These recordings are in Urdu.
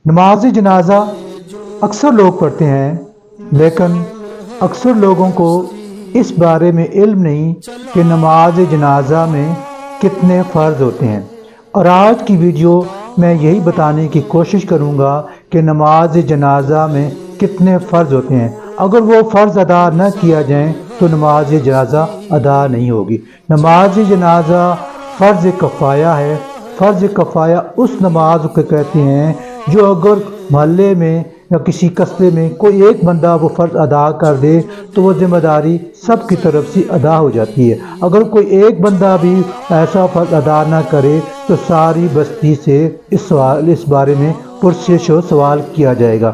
نماز جنازہ اکثر لوگ پڑھتے ہیں، لیکن اکثر لوگوں کو اس بارے میں علم نہیں کہ نماز جنازہ میں کتنے فرض ہوتے ہیں۔ اور آج کی ویڈیو میں یہی بتانے کی کوشش کروں گا کہ نماز جنازہ میں کتنے فرض ہوتے ہیں۔ اگر وہ فرض ادا نہ کیا جائیں تو نماز جنازہ ادا نہیں ہوگی۔ نماز جنازہ فرض کفایہ ہے۔ فرض کفایہ اس نماز کو کہتے ہیں جو اگر محلے میں یا کسی قصبے میں کوئی ایک بندہ وہ فرض ادا کر دے تو وہ ذمہ داری سب کی طرف سے ادا ہو جاتی ہے۔ اگر کوئی ایک بندہ بھی ایسا فرض ادا نہ کرے تو ساری بستی سے اس بارے میں پرسش و سوال کیا جائے گا۔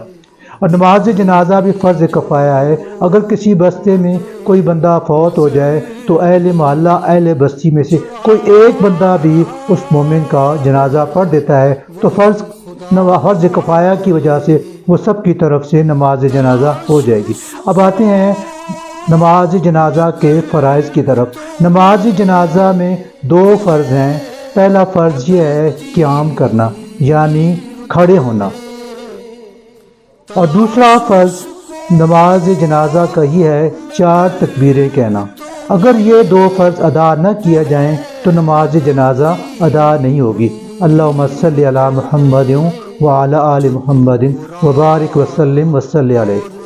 اور نماز جنازہ بھی فرض کفایہ ہے۔ اگر کسی بستے میں کوئی بندہ فوت ہو جائے تو اہل محلہ اہل بستی میں سے کوئی ایک بندہ بھی اس مومن کا جنازہ پڑھ دیتا ہے تو فرض کفایہ کی وجہ سے وہ سب کی طرف سے نماز جنازہ ہو جائے گی۔ اب آتے ہیں نماز جنازہ کے فرائض کی طرف۔ نماز جنازہ میں دو فرض ہیں۔ پہلا فرض یہ ہے قیام کرنا یعنی کھڑے ہونا، اور دوسرا فرض نماز جنازہ کا ہی ہے 4 تکبیریں کہنا۔ اگر یہ دو فرض ادا نہ کیا جائیں تو نماز جنازہ ادا نہیں ہوگی۔ اللہم صلی علی محمد وعلی آل محمد وبارک وسلم وصلی علیہ۔